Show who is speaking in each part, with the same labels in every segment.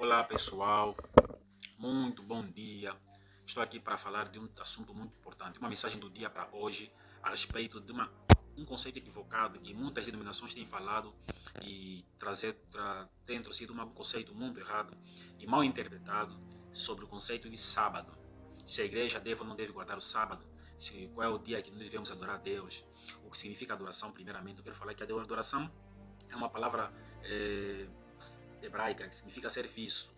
Speaker 1: Olá pessoal, muito bom dia. Estou aqui para falar de um assunto muito importante, uma mensagem do dia para hoje a respeito de um conceito equivocado que muitas denominações têm falado e tem introduzido um conceito muito errado e mal interpretado sobre o conceito de sábado. Se a igreja deve ou não deve guardar o sábado, qual é o dia que nós devemos adorar a Deus, o que significa adoração. Primeiramente eu quero falar que a adoração é uma palavra hebraica que significa serviço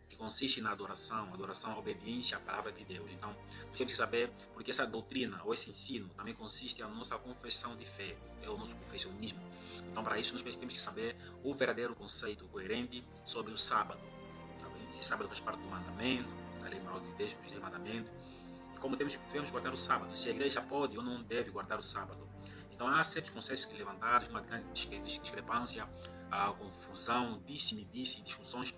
Speaker 1: que consiste na adoração, obediência à palavra de Deus. Então, nós temos que saber porque essa doutrina ou esse ensino também consiste na nossa confissão de fé, é o nosso confessionismo. Então, para isso, nós temos que saber o verdadeiro conceito coerente sobre o sábado. Tá bem? Se sábado faz parte do mandamento, da lei moral de Deus, dos 10 mandamentos, e como devemos guardar o sábado, se a igreja pode ou não deve guardar o sábado. Então, há certos conceitos que levantados, uma grande discrepância, a confusão, discussões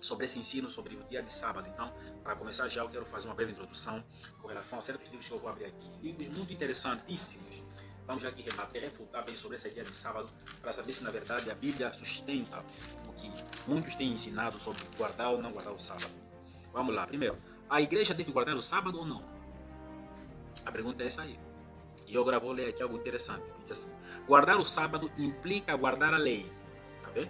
Speaker 1: sobre esse ensino, sobre o dia de sábado. Então, para começar já, eu quero fazer uma breve introdução com relação a certos livros que eu vou abrir aqui. Livros muito interessantíssimos. Vamos já aqui refutar bem sobre esse dia de sábado, para saber se na verdade a Bíblia sustenta o que muitos têm ensinado sobre guardar ou não guardar o sábado. Vamos lá. Primeiro, a igreja deve guardar o sábado ou não? A pergunta é essa aí. E eu agora vou ler aqui algo interessante. Diz assim: guardar o sábado implica guardar a lei. Tá vendo?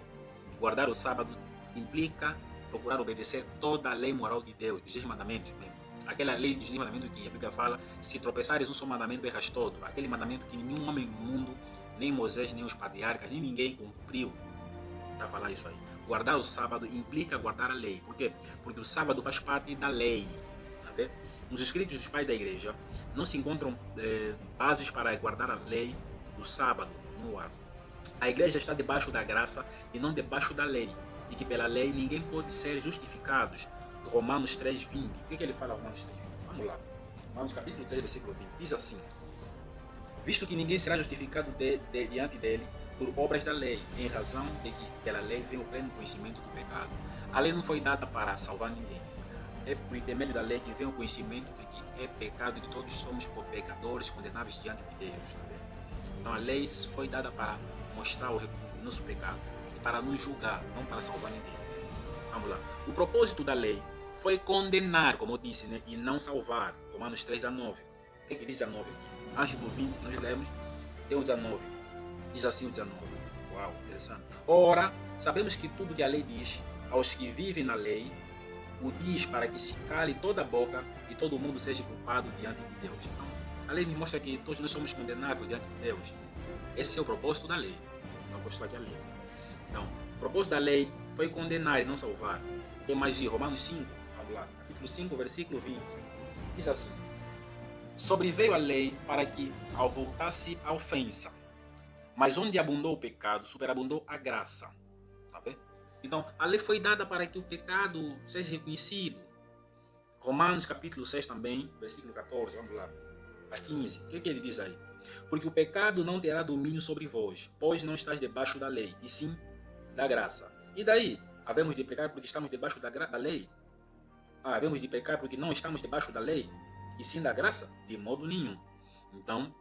Speaker 1: Guardar o sábado implica procurar obedecer toda a lei moral de Deus, dos 10 mandamentos mesmo. Aquela lei dos 10 mandamentos que a Bíblia fala: se tropeçares um só mandamento, erras todo. Aquele mandamento que nenhum homem no mundo, nem Moisés, nem os patriarcas, nem ninguém cumpriu. Tá falando isso aí. Guardar o sábado implica guardar a lei. Por quê? Porque o sábado faz parte da lei. Tá vendo? Nos escritos dos pais da igreja não se encontram bases para guardar a lei do sábado no ar. A igreja está debaixo da graça e não debaixo da lei. E que pela lei ninguém pode ser justificado. Romanos 3:20. O que ele fala em Romanos 3:20? Vamos lá. Romanos capítulo 3, versículo 20. Diz assim: visto que ninguém será justificado diante dele por obras da lei, em razão de que pela lei vem o pleno conhecimento do pecado. A lei não foi dada para salvar ninguém. É por intermédio da lei que vem o conhecimento de que é pecado e que todos somos pecadores condenáveis diante de Deus. Tá vendo? Então a lei foi dada para mostrar o nosso pecado, para nos julgar, não para salvar ninguém. Vamos lá. O propósito da lei foi condenar, como eu disse, né, e não salvar. Romanos 3:19. O que diz 19 aqui? Antes do 20, nós lemos, tem o 19. Diz assim o 19. Uau, interessante. Ora, sabemos que tudo que a lei diz aos que vivem na lei, o diz para que se cale toda a boca e todo mundo seja culpado diante de Deus. Então, a lei nos mostra que todos nós somos condenáveis diante de Deus. Esse é o propósito da lei. Então, vou mostrar aqui a lei. Então, o propósito da lei foi condenar e não salvar. Tem mais de Romanos 5, vamos lá, capítulo 5, versículo 20. Diz assim: sobreveio a lei para que ao voltasse a ofensa, mas onde abundou o pecado, superabundou a graça. Tá vendo? Então, a lei foi dada para que o pecado seja reconhecido. Romanos capítulo 6 também, versículo 14, vamos lá, a 15. O que ele diz aí? Porque o pecado não terá domínio sobre vós, pois não estás debaixo da lei, e sim da graça. E daí? Havemos de pecar porque estamos debaixo da lei? Havemos de pecar porque não estamos debaixo da lei, e sim da graça? De modo nenhum. Então,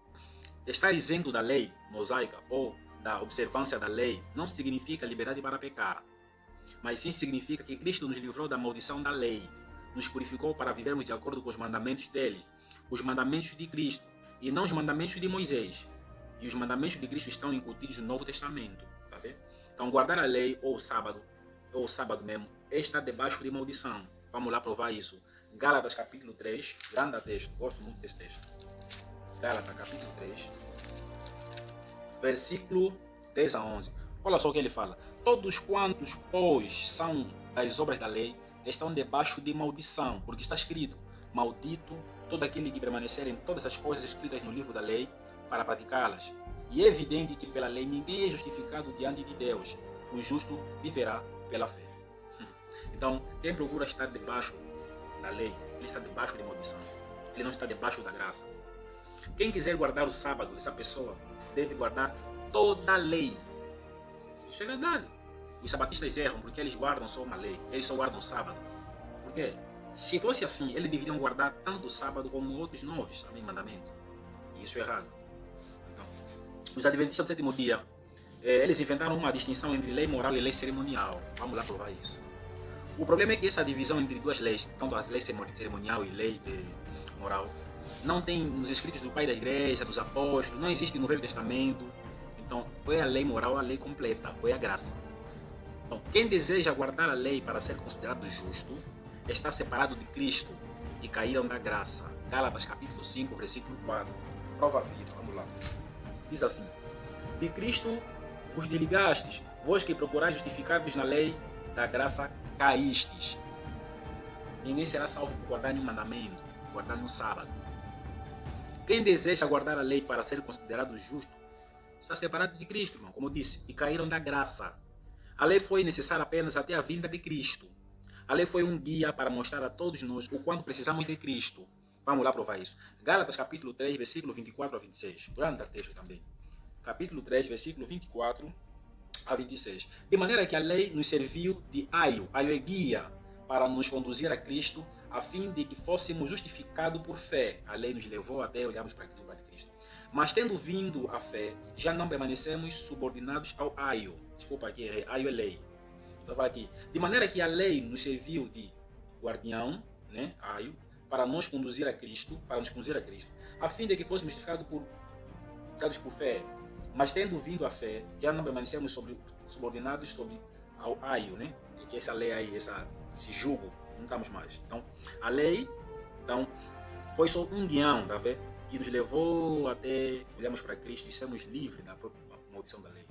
Speaker 1: estar isento da lei mosaica ou da observância da lei não significa liberdade para pecar, mas sim significa que Cristo nos livrou da maldição da lei, nos purificou para vivermos de acordo com os mandamentos dele, os mandamentos de Cristo, e não os mandamentos de Moisés. E os mandamentos de Cristo estão incutidos no Novo Testamento. Tá vendo? Então, guardar a lei ou o sábado mesmo, está debaixo de maldição. Vamos lá provar isso. Gálatas capítulo 3, grande texto, gosto muito desse texto. Gálatas capítulo 3, versículo 10 a 11. Olha só o que ele fala. Todos quantos, pois, são das obras da lei, estão debaixo de maldição, porque está escrito: maldito todo aquele que permanecer em todas as coisas escritas no livro da lei para praticá-las. E é evidente que pela lei ninguém é justificado diante de Deus. O justo viverá pela fé. Então, quem procura estar debaixo da lei, ele está debaixo de maldição. Ele não está debaixo da graça. Quem quiser guardar o sábado, essa pessoa deve guardar toda a lei. Isso é verdade. Os sabatistas erram porque eles guardam só uma lei. Eles só guardam o sábado. Por quê? Se fosse assim, eles deveriam guardar tanto o sábado como outros 9 mandamentos. E isso é errado. Então, os adventistas do sétimo dia, eles inventaram uma distinção entre lei moral e lei cerimonial. Vamos lá provar isso. O problema é que essa divisão entre duas leis, tanto a lei cerimonial e lei moral, não tem nos escritos do pai da igreja, dos apóstolos, não existe no Velho Testamento. Então, ou é a lei moral, ou a lei completa, ou é a graça. Então, quem deseja guardar a lei para ser considerado justo, está separado de Cristo e caíram da graça. Gálatas capítulo 5, versículo 4. Prova viva, vamos lá. Diz assim: de Cristo vos desligastes, vós que procurais justificar-vos na lei da graça, caístes. Ninguém será salvo por guardar nenhum mandamento, guardar nenhum sábado. Quem deseja guardar a lei para ser considerado justo, está separado de Cristo, irmão, como eu disse, e caíram da graça. A lei foi necessária apenas até a vinda de Cristo. A lei foi um guia para mostrar a todos nós o quanto precisamos de Cristo. Vamos lá provar isso. Gálatas capítulo 3, versículo 24 a 26. Vou dar texto também. Capítulo 3, versículo 24 a 26. De maneira que a lei nos serviu de aio. Aio é guia para nos conduzir a Cristo, a fim de que fôssemos justificados por fé. A lei nos levou até olharmos para Cristo. Mas tendo vindo a fé, já não permanecemos subordinados ao aio. Desculpa aqui, aio é lei. Então fala aqui. De maneira que a lei nos serviu de guardião, né, aio, para nos conduzir a Cristo, a fim de que fôssemos justificados por fé. Mas tendo vindo a fé, já não permanecemos subordinados ao aio, né? Que essa lei aí, esse jugo, não estamos mais. Então, a lei, foi só um guião, tá vendo? Que nos levou até olharmos para Cristo e sermos livres da maldição da lei.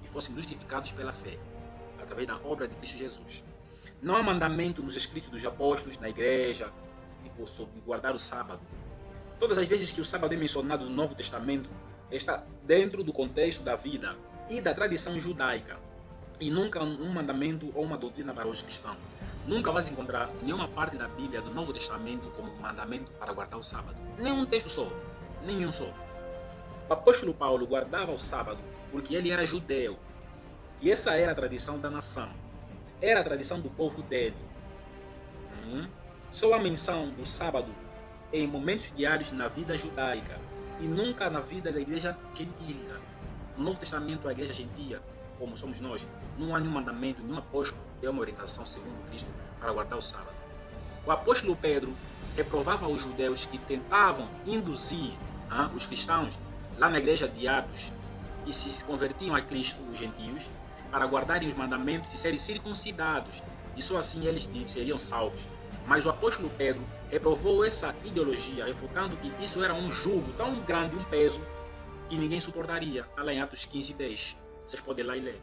Speaker 1: E fôssemos justificados pela fé, através da obra de Cristo Jesus. Não há mandamento nos escritos dos apóstolos, na igreja, tipo, sobre guardar o sábado. Todas as vezes que o sábado é mencionado no Novo Testamento, está dentro do contexto da vida e da tradição judaica. E nunca um mandamento ou uma doutrina para os cristãos. Nunca vais encontrar nenhuma parte da Bíblia do Novo Testamento como mandamento para guardar o sábado. Nenhum texto só. Nenhum só. O apóstolo Paulo guardava o sábado porque ele era judeu. E essa era a tradição da nação. Era a tradição do povo dele. Só a menção do sábado em momentos diários na vida judaica e nunca na vida da igreja gentílica. No Novo Testamento, a igreja gentia, como somos nós, não há nenhum mandamento, nenhum apóstolo deu uma orientação segundo Cristo para guardar o sábado. O apóstolo Pedro reprovava os judeus que tentavam induzir os cristãos lá na igreja de Atos e se convertiam a Cristo, os gentios, para guardarem os mandamentos e serem circuncidados, e só assim eles seriam salvos. Mas o apóstolo Pedro reprovou essa ideologia, refutando que isso era um jugo tão grande, um peso, que ninguém suportaria. Está lá em Atos 15, 10. Vocês podem ir lá e ler.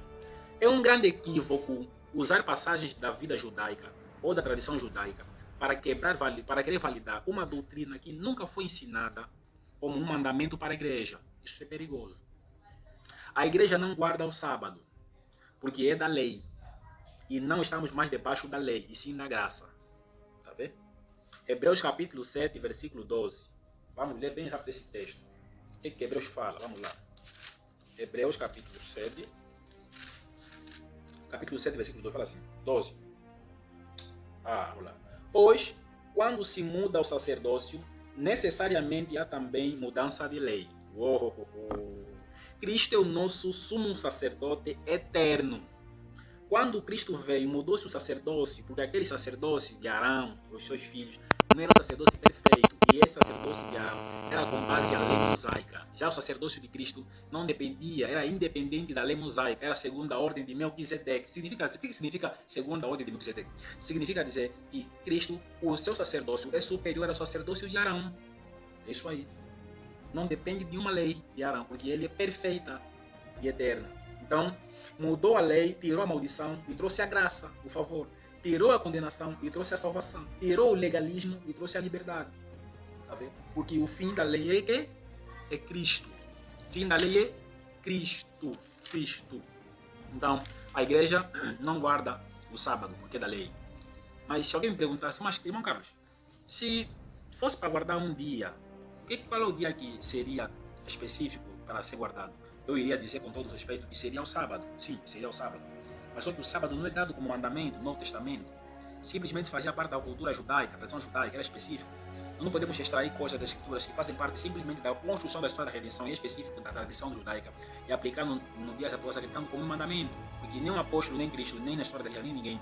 Speaker 1: É um grande equívoco usar passagens da vida judaica ou da tradição judaica para querer validar uma doutrina que nunca foi ensinada como um mandamento para a igreja. Isso é perigoso. A igreja não guarda o sábado, porque é da lei. E não estamos mais debaixo da lei, e sim da graça. Tá vendo? Hebreus capítulo 7, versículo 12. Vamos ler bem rápido esse texto. O que Hebreus fala? Vamos lá. Hebreus capítulo 7. Capítulo 7, versículo 12. Fala assim. 12. Vamos lá. Pois, quando se muda o sacerdócio, necessariamente há também mudança de lei. Cristo é o nosso sumo sacerdote eterno. Quando Cristo veio, mudou-se o sacerdócio, porque aquele sacerdócio de Arão, os seus filhos, não era um sacerdócio perfeito, e esse sacerdócio de Arão era com base na lei mosaica. Já o sacerdócio de Cristo não dependia, era independente da lei mosaica, era a segunda ordem de Melquisedeque. O que significa segunda ordem de Melquisedeque? Significa dizer que Cristo, o seu sacerdócio, é superior ao sacerdócio de Arão. É isso aí. Não depende de uma lei de Arão, porque ele é perfeita e eterna. Então, mudou a lei, tirou a maldição e trouxe a graça, o favor. Tirou a condenação e trouxe a salvação. Tirou o legalismo e trouxe a liberdade. Tá vendo? Porque o fim da lei é que? É Cristo. O fim da lei é Cristo. Cristo. Então, a igreja não guarda o sábado, porque é da lei. Mas se alguém me perguntasse, mas irmão Carlos, se fosse para guardar um dia, qual é o dia que seria específico para ser guardado? Eu iria dizer com todo respeito que seria o sábado. Sim, seria o sábado. Mas só que o sábado não é dado como mandamento no Novo Testamento. Simplesmente fazia parte da cultura judaica, da tradição judaica, era específico. Não podemos extrair coisas das escrituras que fazem parte simplesmente da construção da história da redenção e específico da tradição judaica e aplicar no dia atual acreditando como um mandamento. Porque nem um apóstolo, nem Cristo, nem na história da igreja, nem ninguém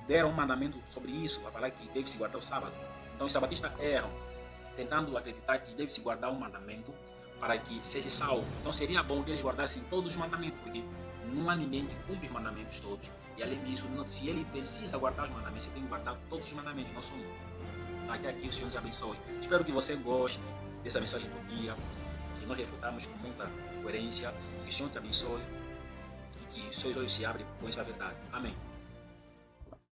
Speaker 1: deram um mandamento sobre isso, a falar que deve-se guardar o sábado. Então os sabatistas erram, tentando acreditar que deve-se guardar um mandamento para que seja salvo. Então seria bom que eles guardassem todos os mandamentos, porque não há ninguém que cumpre os mandamentos todos. E além disso, se ele precisa guardar os mandamentos, ele tem que guardar todos os mandamentos, não só um. Até aqui o Senhor te abençoe. Espero que você goste dessa mensagem do dia, que nós refutamos com muita coerência, que o Senhor te abençoe e que seus olhos se abrem com essa verdade. Amém.